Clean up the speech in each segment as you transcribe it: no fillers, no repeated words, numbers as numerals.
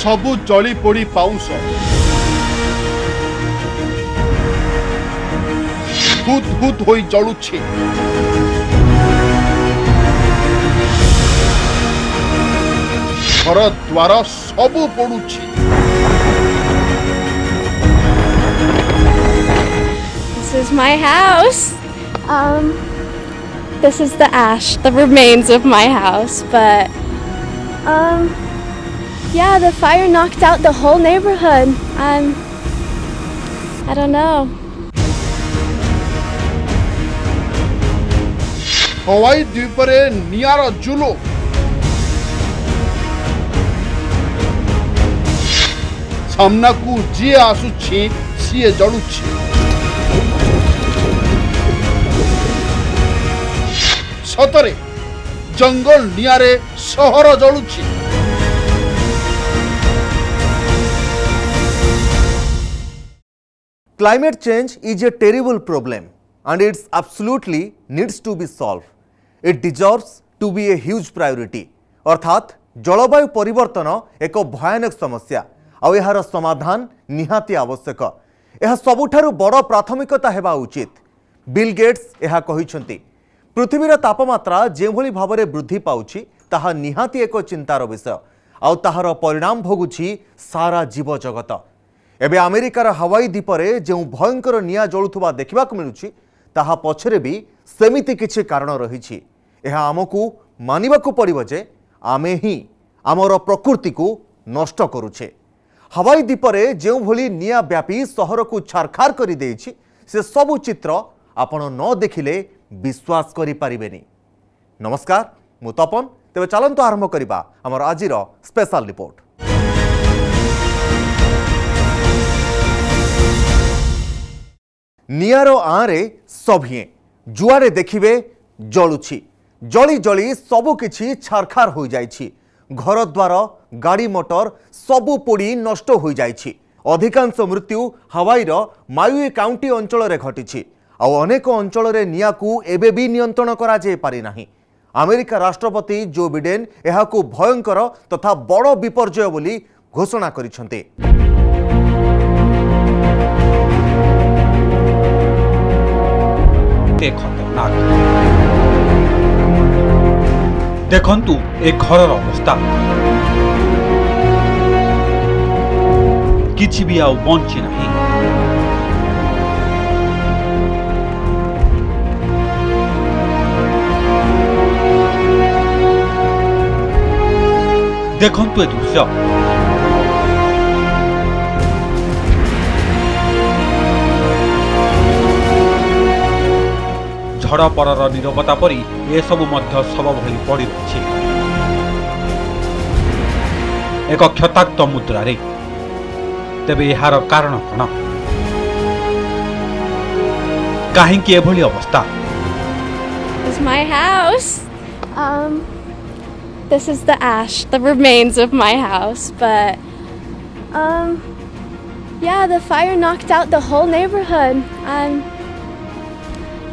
सबु जली पोड़ी पाउंस हुद हुद होई जलुछि। घर द्वार सबु पड़ुछि। This is my house. This is the ash, the remains of my house, but yeah, the fire knocked out the whole neighborhood. I don't know. हवाई द्वीपरे नियार जुलो सामना को जी आसुछि सीए जलुछि। सतरे जंगल नियारे सहर जलुछि। Climate change is a terrible problem and it absolutely needs to be solved. It deserves to be a huge priority. अर्थात जलवायु परिवर्तन एक भयानक समस्या और यार समाधान निहाती आवश्यक। यह सबुठारु बड़ प्राथमिकता हेबा उचित। बिल गेट्स यह कहिसंती पृथ्वीर तापमात्रा जेभली भावरे वृद्धि पाउछि ताहा निहाती एक चिंतार विषय आउ ताहार परिणाम भोगुछि सारा जीव जगत। एबे अमेरिकार हवाई द्वीपरे जो भयंकर निया जलुथुबा देखिबाकु मिलुछि ताहा पछरे भी सेमिति किछि कारण रहिछि। यह आमकु मानिबाकु पड़िबो जे आमे ही आमर प्रकृति को नष्ट करुछे। हवाई द्वीपरे जो भली निया व्यापी सहर को छारखार करि देछि से सबु चित्र आपण न देखिले विश्वास करि पारिबेनी। नमस्कार, मु तपन। तेबे चलंतु आरंभ करिबा हमर आजिर स्पेशल रिपोर्ट। नियारो आरे सभिए जुआरे देखिबे जलुछि। जली जली सबु किछि छारखार हो जाइछि। घर द्वार गाड़ी मोटर सबु पोड़ी नष्ट हो जाइछि। अधिकांश मृत्यु हवाईर मायुई काउंटी अंचल रे घटिछि आ अनेक अंचल रे नियाकू एबे भी नियंत्रण करा जे पारि नाही। अमेरिका राष्ट्रपति जो बिडेन एहाकू भयंकर तथा बड़ विपर्जय बोली घोषणा करिसंते। खतरनाक देखंतु ए घरर अवस्था किछि भी आउ बंची नाही। देखंतु ए दृश्य झड़ परर नीरवता परी ए सबु मध्य सब भली पड़ी रही। एक क्षताक्त मुद्रारे तेबे यार कारण कौन? काहेकि एभली अवस्था? This is my house. This is the ash, the remains of my house, but yeah, the fire knocked out the whole neighborhood.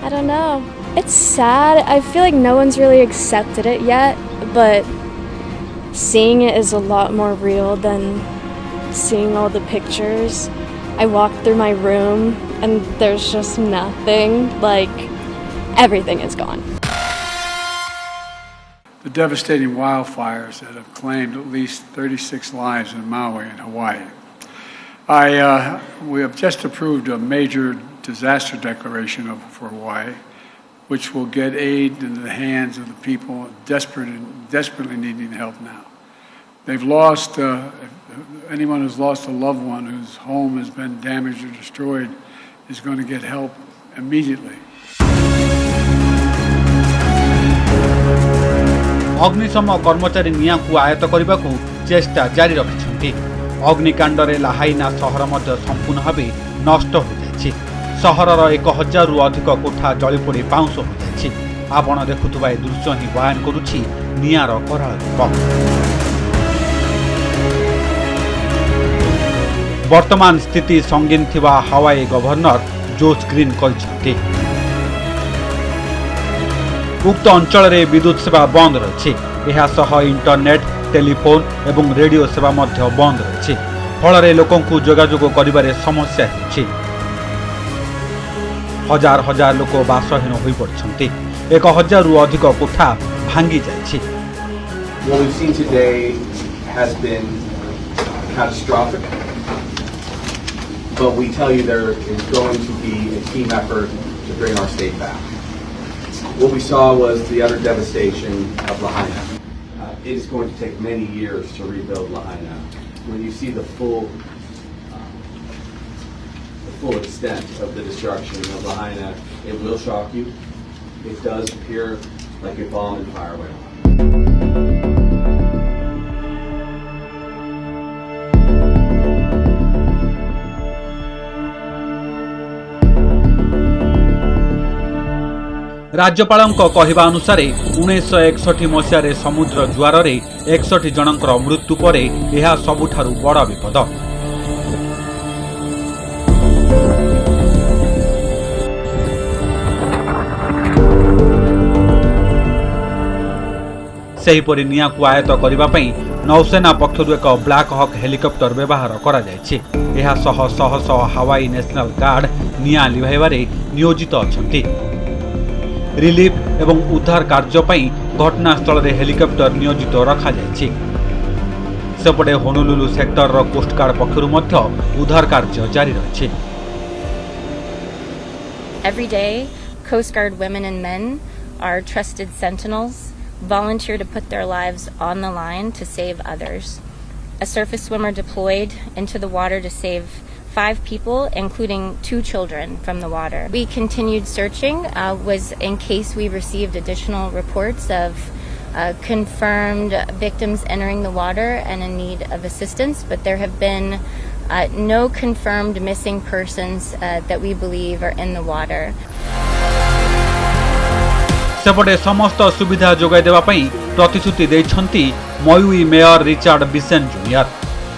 I don't know. It's sad. I feel like no one's really accepted it yet, but seeing it is a lot more real than seeing all the pictures. I walked through my room and there's just nothing. Like, everything is gone. The devastating wildfires that have claimed at least 36 lives in Maui and Hawaii. We have just approved a major disaster declaration for Hawaii, which will get aid into the hands of the people desperately needing help now. They've lost, anyone who's lost a loved one whose home has been damaged or destroyed is going to get help immediately. अग्निशम कर्मचारी निया को आयत्त करने को चेष्टा जारी रखिछन्ति। अग्निकांडरे लाहाइना सहर मध्य संपूर्ण भावे नष्ट हो जाइछि। सहरर 1000 रु अधिक कोठा जलिपोड़ी पाउंस हो जाइछि। आपण देखुथुबा ए दृश्य ही बयान करुछि नियार कराल रूप। वर्तमान स्थिति संगीन थिबा हवाई गवर्नर जोश ग्रीन कहिसन्ति। उक्त अंचल रे विद्युत सेवा बंद रही। इंटरनेट टेलीफोन एवं रेडियो सेवा मध्य बंद रही फल लोकंकु जोगाजोग करिबारे समस्या होछि। हजार हजार लोक बासहीन होई पड़छन्ति। 1000 रु अधिक कोठा भांगी जाइछि। What we've seen today has been catastrophic, but we tell you there is going to be a team effort to bring our state back. What we saw was the utter devastation of Lahaina. It is going to take many years to rebuild Lahaina. When you see the full extent of the destruction of Lahaina, it will shock you. It does appear like a bomb and fire went off. राज्यपालଙ୍କ କହିବା ଅନୁସାରେ 1961 ମସିହାରେ ସମୁଦ୍ର ଜୁଆରରେ 61 ଜଣଙ୍କର ମୃତ୍ୟୁ ପରେ ଏହା ସବୁଠାରୁ ବଡ଼ ବିପଦ। सेहीपरि निआंकु आयत्त करबा पई नौसेना पक्षरु एक ब्लैक हॉक हेलिकॉप्टर व्यवहार करा जायछि। एहा सह सह सह हवाई नेशनल गार्ड निआं लिभाइबारे नियोजित अछंती। रिलीफ एवं उद्धार कार्य पई घटनास्थल रे हेलिकॉप्टर नियोजित रखा जायछि। सेपटे होनुलुलु सेक्टर रो कोस्ट गार्ड पक्षरु मध्य उद्धार कार्य जारी रहिछि। Every day, Coast Guard women and men are trusted sentinels, volunteer to put their lives on the line to save others. A surface swimmer deployed into the water to save 5 people, including 2 children, from the water. We continued searching, was in case we received additional reports of confirmed victims entering the water and in need of assistance, but there have been no confirmed missing persons that we believe are in the water. सेपटे समस्त सुविधा जोगाई देवा पई प्रतिश्रुति दैछंती मयुई mayor Richard Bisen junior.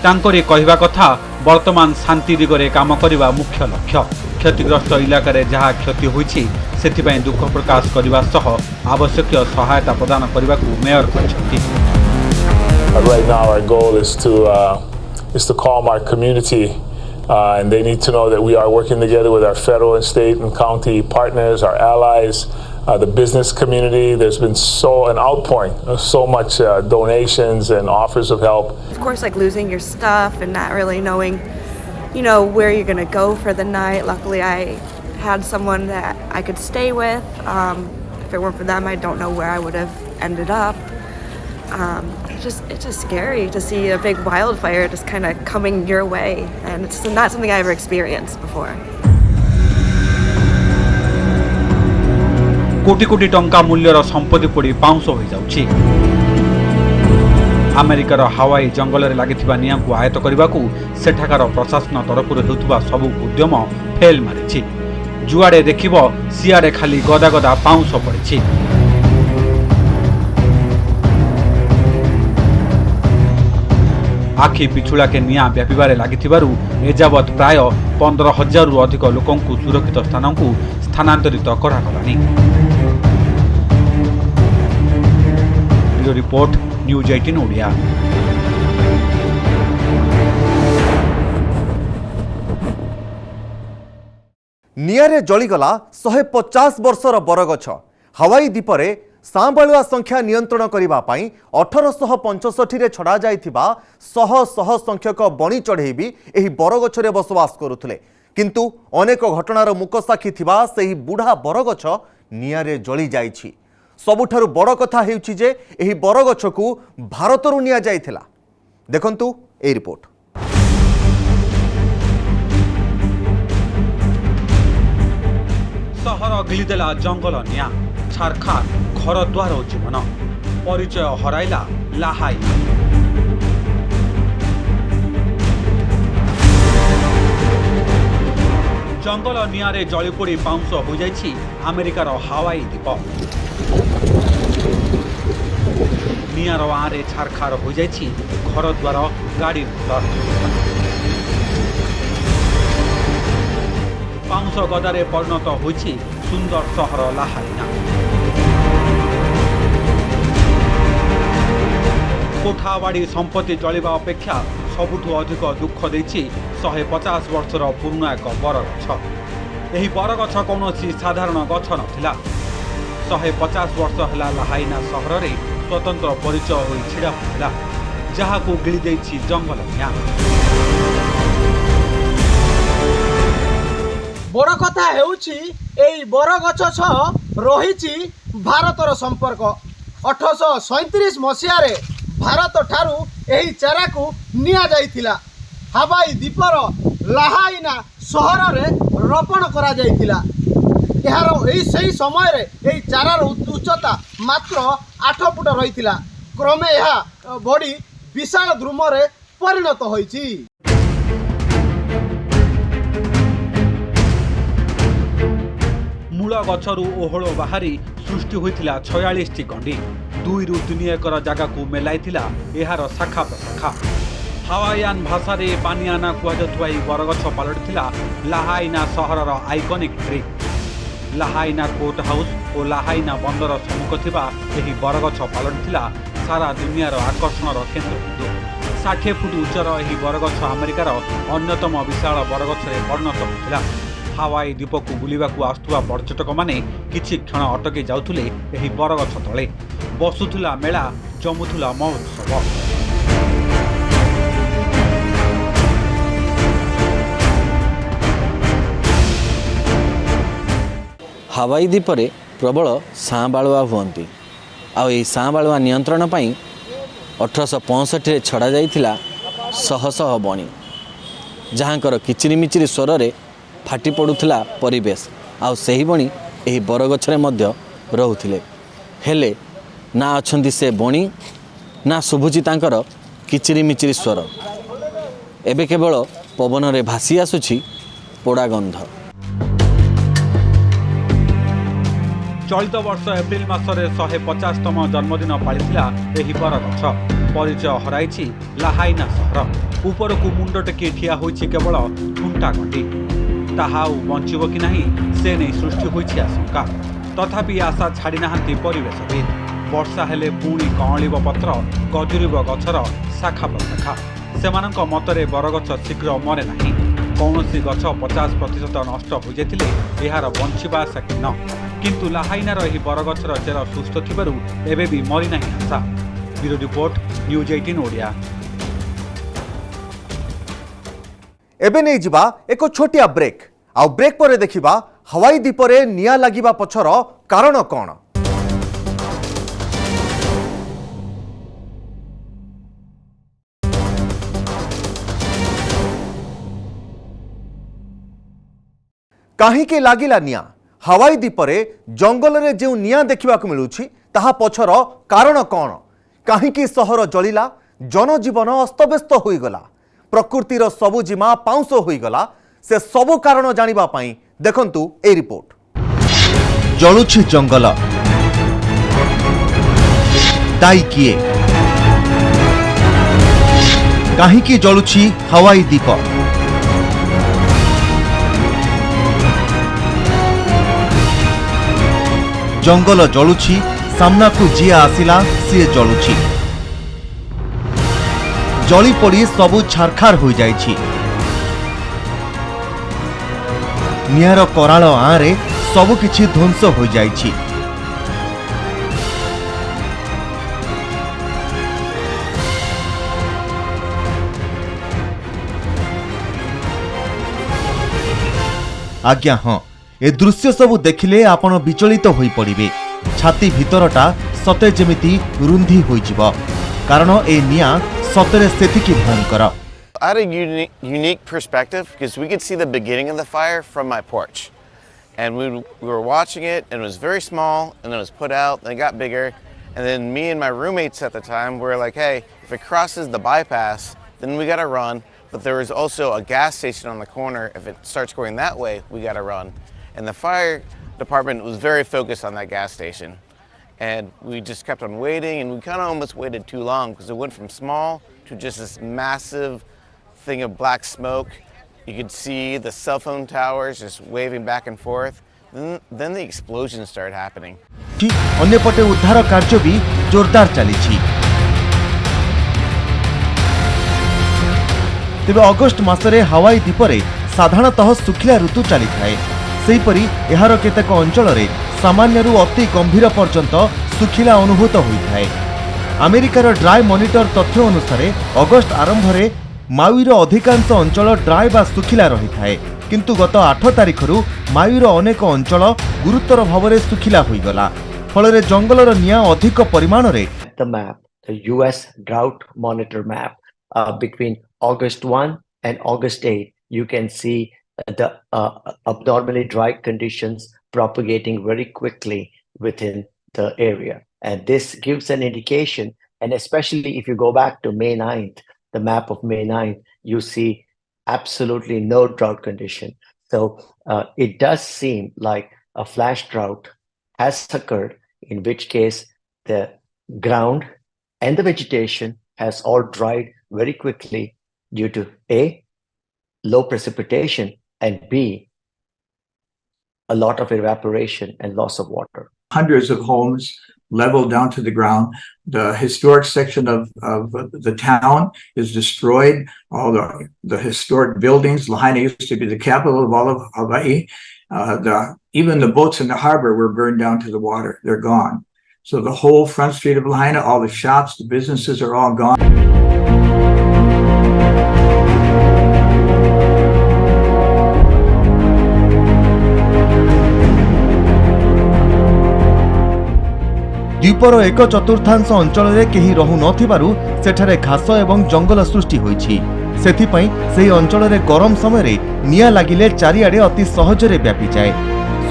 तांकरी कहिबा कथा वर्तमान शांति दिगरे काम करबा मुख्य लक्ष्य। क्षतिग्रस्त इलाका जहाँ क्षति होइछि सेथिपई दुख प्रकाश करबा सह आवश्यक सहायता प्रदान करबा को mayor कहछंती। Right now our goal is to calm our community and they need to know that we are working together with our federal and state and county partners, our allies, the business community. There's been an outpouring of so much donations and offers of help. Of course, like losing your stuff and not really knowing, where you're going to go for the night. Luckily, I had someone that I could stay with. If it weren't for them, I don't know where I would have ended up. It's just scary to see a big wildfire just kind of coming your way, and it's not something I ever experienced before. कोटी कोटी टंका मूल्यर संपत्ति पोड़ी pounce हो जाउछि। अमेरिकार हवाई जंगल रे लागिथिबा निआंकु आयत्त करबाकू सेठाकार प्रशासन तरफरु हेउथबा सबु उद्यम फेल मारिछि। जुआडे देखिबो सियाडे खाली गदा गदा पाउंस पड़िछि। आखि पिछुला के निआं व्यापिबारे लागिथिबारु एजावत प्राय 15,000 रु अधिक लोकंकु सुरक्षित स्थानकु स्थानांतरित करागलानि। Report news 18 Odia. निआरे जलिगला 150 वर्षर बरगछ। हवाई द्वीपरे सांबालुआ संख्या नियंत्रण करबा पई 1865 रे छड़ा जाइथिबा शह शह संख्यक बणी चढ़ई भी एही बरगछरे बसवास करुथले, किंतु अनेक घटनार मुकसाक्षी थिबा सेही बुढ़ा बरगछ निआरे जली जाइछि। सबुठारु बड़ कथा हेउछि जे एही बरगछकू भारतरु निया जाइथिला। देखंतु ए रिपोर्ट। सहर गिलिदेला जंगल निया, छारखार घर द्वार जीवन, परिचय हराइला लाहाई। जंगल निआरे जलिपोड़ी पाउंस हो जाइछि अमेरिकार हावाई द्वीप। निआर आरे छारखार हो जाइछि घर द्वार, गाड़ी मोटर। पाउंस गदारे परिणत होइछि सुंदर सहर लाहाइना। कोठाबाड़ी संपत्ति जलिबा अपेक्षा सबुठु अधिक दुख देछि 150 वर्षर पुराना एक बरगछ। एही बरगछ कौनसी साधारण गछ नथिला। 150 वर्ष ହେଲା ଲାହାଇନା ସହରରେ स्वतंत्र परिचय होई छिड़ा पड़िला, जहाकू गिଳି ଦେଇଛି जंगल निया। बड़ कथा हेउछि एई बरगछ सह रहिछि भारतर संपर्क। 1837 मसीह रे भारत ठारू एही चारा को निया जाइथिला। हवाई द्वीपर लाहाइना सहर रे रोपण करा जाइथिला। एहार एही सही समय रे एही चारार उच्चता मात्र 8 फुट रहिथिला। क्रमे यह बड़ी विशाल द्रुम रे परिणत होइछि। मूल गछरू ओहळ बाहरी सृष्टि होइथिला 46 टी गंडी। 2 रु 3 एकर जगह को मेलाइथिला एहार शाखा प्रशाखा। हावाईयान भाषा रे पानियाना कुहाଯାଉଥିବା ଏହି ବରଗଛ ପାଲଟିଥିଲା ଲାହାଇନା ସହରର ଆଇକନିକ୍ ଟ୍ରି। ଲାହାଇନା କୋର୍ଟ ହାଉସ୍ ଓ ଲାହାଇନା ବନ୍ଦର ସମ୍ମୁଖ ଥିବା ଏହି ବରଗଛ ପାଲଟିଥିଲା ସାରା ଦୁନିଆର ଆକର୍ଷଣର କେନ୍ଦ୍ରବିନ୍ଦୁ। 60 ଫୁଟ ଉଚ୍ଚର ଏହି ବରଗଛ ଆମେରିକାର ଅନ୍ୟତମ ବିଶାଳ ବରଗଛରେ ପରିଣତ ହୋଇଥିଲା। ହାୱାଇ ଦ୍ୱୀପକୁ ବୁଲିବାକୁ ଆସୁଥିବା ପର୍ଯ୍ୟଟକମାନେ କିଛି କ୍ଷଣ ଅଟକି ଯାଉଥିଲେ ଏହି ବରଗଛ ତଳେ। ବସୁଥିଲା ମେଳା, ଜମୁଥିଲା ମହୋତ୍ସବ। हावाई द्वीप में प्रबल सांबालुआ हुंती आउ सांबालुआ नियंत्रण पाई 1865 छड़ा जाइथिला शह शह बणी, जहाँकर किचिरी मिचिरी स्वर रे फाटी पड़ुथिला परिवेश। आउ सही बणी एही बरगछरे मध्य रहुथिले। हेले ना अछंती से बणी ना शुभुची तांकर किचिरी मिचिरी स्वर। एबे केवल पवन रे भासी आसुछि पोड़ा गंध। चलित वर्ष एप्रिल मासरे 150तम जन्मदिन पालिथिला एही बरगछ। परिचय हराइछि लाहाइना सहर। उपरकू मुंड टेकी ठिया होइछि केवल ठुंटा गंडी। ताहा बंचिब कि नाही से नहीं सृष्टि होइछि आशंका। तथापि आशा छाड़ी नाहांती परिवेशविद। वर्षा हेले पुणी कअँलिब पत्र, गजुरिब गछर शाखा प्रशाखा। सेमानक मतरे बरगछ शीघ्र मरे नाही। कौनसी गछ 50% नष्ट हो जाइथिले एहार बंचिबा आशा क्षीण। किंतु लाहाइनार एही बरगछर चेर सुस्थ थिबारु एबे भी मरी नाही आशा। Bureau report, news 18 Odia. एबे नहीं जिबा एको छोटिया ब्रेक। आउ ब्रेक पर देखिबा हवाई द्वीपरे निया लागिबा पछर कारण कोन। काहीके लागिला निया? हवाई द्वीपरे जंगल रे जो निया देखा मिलूछि ताहा पछर कारण कौन? काहीकि सहर जलिला, जनजीवन अस्तव्यस्त होईगला, प्रकृतिर सबुजिमा पाउंस होईगला। से सबु कारण जानिबा पई देखंतु ए रिपोर्ट। जलुछि जंगल, दाई किए? काहीकि जलुछि हवाई द्वीप? जंगल जलुछि, सामना को जी आसिला सी जलुछि। जली पड़ी सबु छारखार हो जाइछि। नियार कराल आरे सबु किछि ध्वंस हो जाइछि। आज्ञा हाँ, ए दृश्य सबु देखिले आपण विचलित होई पड़िबे। छाती भितरटा सते जेमिति रुंधी होई जिवो, कारण ए निया सतरे सेतिकी भयंकर। I had a unique perspective because we could see the beginning of the fire from my porch. And we were watching it, and it was very small, and then it was put out, and it got bigger. And then me and my roommates at the time were like, hey, if it crosses the bypass, then we gotta run. But there was also a gas station on the corner. If it starts going that way, we gotta run. And the fire department was very focused on that gas station. And we just kept on waiting, and we kind of almost waited too long because it went from small to just this massive thing of black smoke. You could see the cell phone towers just waving back and forth. Then the explosions started happening. अन्यपटे उद्धार कार्य भी जोरदार चली। तेबे August मासरे हवाई द्वीपरे साधारणतः सुखिला ऋतु चली थाए। सेहीपरि एहार केतेक अंचल सामान्यरू अति गंभीर पर्यंत सुखिला अनुभूत होइथाए। अमेरिकार ड्राई मॉनिटर तथ्य अनुसार अगस्ट आरंभ में माउईर अधिकांश अंचल ड्राई बा सुखिला रही थाए, किंतु गत 8 तारिखरू माउईर अनेक अंचल गुरुतर भाव में सुखिला होईगला। फल जंगलर निया अधिक परिमाण रे the map, the US drought monitor map, between August 1 and August 8, you can see the abnormally dry conditions propagating very quickly within the area. And this gives an indication, and especially if you go back to May 9th, the map of May 9th, you see absolutely no drought condition. So it does seem like a flash drought has occurred, in which case the ground and the vegetation has all dried very quickly due to A, low precipitation, and B, a lot of evaporation and loss of water. Hundreds of homes leveled down to the ground. The historic section of the town is destroyed. All the historic buildings. Lahaina used to be the capital of all of Hawaii. Even the boats in the harbor were burned down to the water. They're gone. So the whole front street of Lahaina, all the shops, the businesses are all gone. द्वीपर 1/4 अंचल में कहीं रहु नथिबारु सेठारे घास एवं जंगल सृष्टि होइछि। सेथिपई सेही अंचल में गरम समय निया लागिले चारिआडे अति सहजरे व्यापी जाए।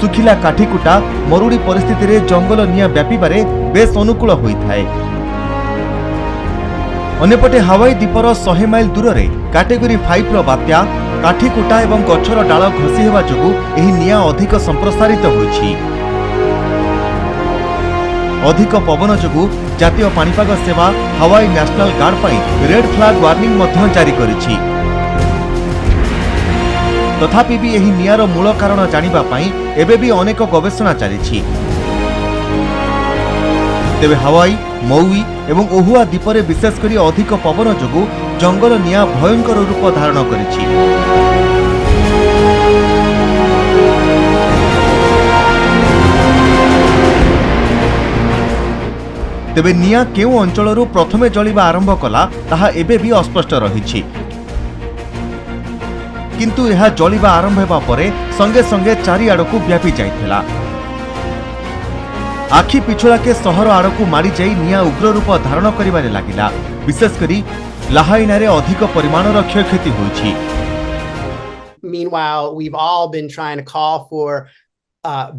सुखिला काठीकुटा मरुड़ी परिस्थिति रे जंगल निया व्यापीबारे बेस अनुकूल होइथाए। अन्यपटे हवाई द्वीपर 100 माइल दूर रे कैटेगरी 5 रो बात्या काठीकुटा एवं गछर डाल घसी हेबा जोगु एही निया अधिक संप्रसारित होइछि। अधिक पवन जोगु जातीय पाणीपाग सेवा हवाई नेशनल गार्ड पर रेड फ्लैग वार्निंग मध्य जारी करिछि। तथापि भी एही नियार मूल कारण जानिबा पई एबे भी अनेक गवेषणा चलिछि। तेबे हवाई, मौई एवं ओहुआ द्वीपरे विशेष करी अधिक पवन जोगु जंगल निया भयंकर रूप धारण करिछि। तेबे निया केउ अंचलरू प्रथमे जलिबा आरंभ कला ताहा एबे भी अस्पष्ट रहिछि। किंतु यह जलिबा आरंभ हेबा परे संगे संगे चारि आडकू व्यापी जाइथिला। आखि पिछुड़ा के सहर आड़कू मारी जाई निया उग्र रूप धारण करिबारे लागिला। विशेष करी लाहाइना रे अधिक परिमाणर क्षयक्षति होइछि। Meanwhile, we've all been trying to call for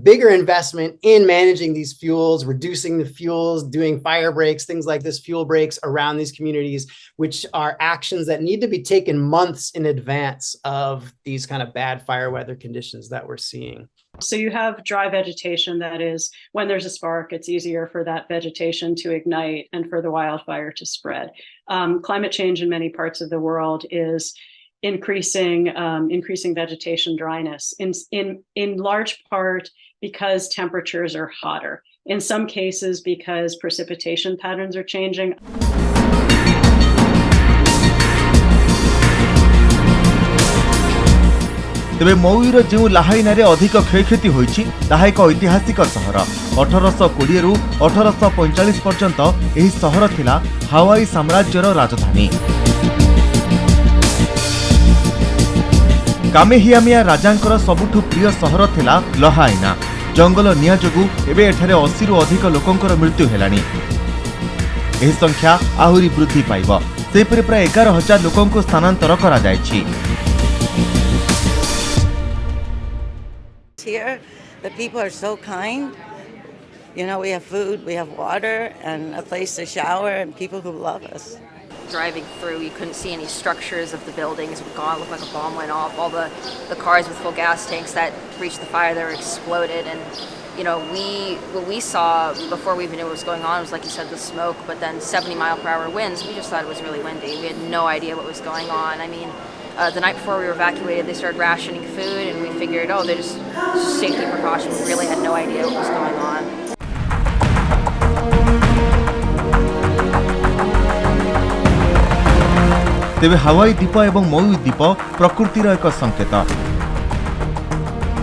bigger investment in managing these fuels, reducing the fuels, doing fire breaks, things like this, fuel breaks around these communities, which are actions that need to be taken months in advance of these kind of bad fire weather conditions that we're seeing. So you have dry vegetation, that is, when there's a spark, it's easier for that vegetation to ignite and for the wildfire to spread. Climate change in many parts of the world is increasing vegetation dryness in large part because temperatures are hotter. In some cases because precipitation patterns are changing. तेबे मौईर जो लाहाइना रे अधिक क्षयक्षति होइछि ताहा एक ऐतिहासिक सहर। 1820 रु 1845 पर्यंत एही सहर थिला हावाई साम्राज्यर राजधानी। कामेहियामिया राजांकर सबुठु प्रिय सहर थिला लाहाइना। जंगल निया जोगु एबे एठारे 80 रु अधिक लोकंकर मृत्यु हेलानी। एही संख्या आहुरी वृद्धि पाइब। सेपरि प्राय 11,000 लोकंको स्थानांतर करा जायछि। Here, the people are so kind. You know, we have food, we have water, and a place to shower, and people who love us. Driving through, you couldn't see any structures of the buildings. It was gone, looked like a bomb went off. All the cars with full gas tanks that reached the fire, they were exploded. And, you know, what we saw before we even knew what was going on was, like you said, the smoke, but then 70-mile-per-hour winds. We just thought it was really windy. We had no idea what was going on. I mean, the night before we were evacuated, they started rationing food, and we figured, oh, they're just safety precaution. We really had no idea what was going on. तेबे हावाई द्वीप एवं मऊ द्वीप प्रकृतिर एक संकेत।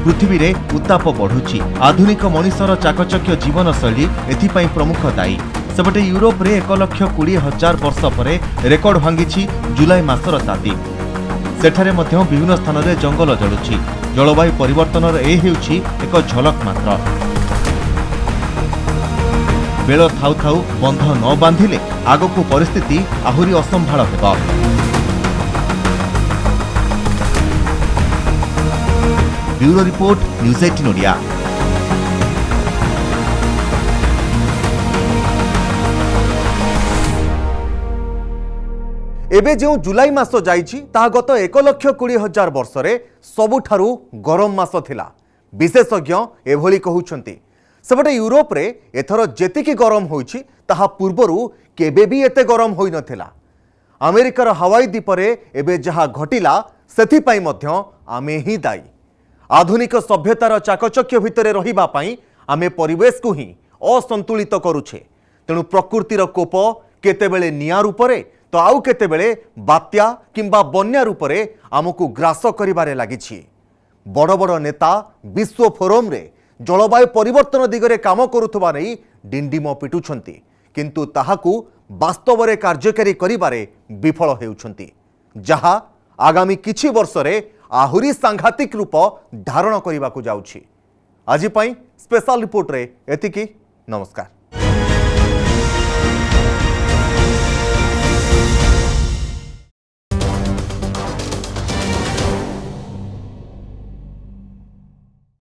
पृथ्वी रे उत्ताप बढ़ुची। आधुनिक मनुष्यर चाकचक्य जीवनशैली एथिपाई प्रमुख दायी। सेपटे यूरोप रे 1,20,000 वर्ष परे रेकर्ड भांगी जुलाई मासर ताती। सेठारे मध्य विभिन्न स्थान में जंगल जलुची। जलवायु परिवर्तन ए हेउची एक झलक मात्र। बेल थाउ थाउ बंध न बांधिले आगकू परिस्थिति आहुरी असंभाळ हेबा। Bureau report news 18 Odia. एबे जो जुलाई मास जाइछि ता गत 1,20,000 वर्ष रे सबुठारु गरम मास थिला। विशेषज्ञ एभली कहउछंती। सेपटे यूरोप रे एथर जेतिकी गरम होइछि ताहा पूर्वरु केबे भी एते गरम होई नथिला। अमेरिकार हवाई द्वीप रे एबे जहा घटिला सेथि पई मध्य आमे ही दायी। आधुनिक सभ्यतार चाकचक्य भितरे रहिबा पई आमे परिवेश को ही असंतुलित करूछे। तेणु प्रकृतिर कोप केतेबेले निया रूपरे तो आउ केतेबेले बात्या किंबा बन्या रूपरे आमको ग्रास करिबारे लागिछि। बड़ बड़ नेता विश्व फोरम रे जलवायु परिवर्तन दिगरे काम करुथबा नै डिंडिम पिटुछंती, किंतु ताहाकू वास्तव रे कार्यकारी करिबारे विफल हेउछंती, जहा आगामी किछि वर्ष रे आहुरी सांघातिक रूप धारण करने को जाउछि। आज स्पेशल रिपोर्ट रे एतिकी। नमस्कार।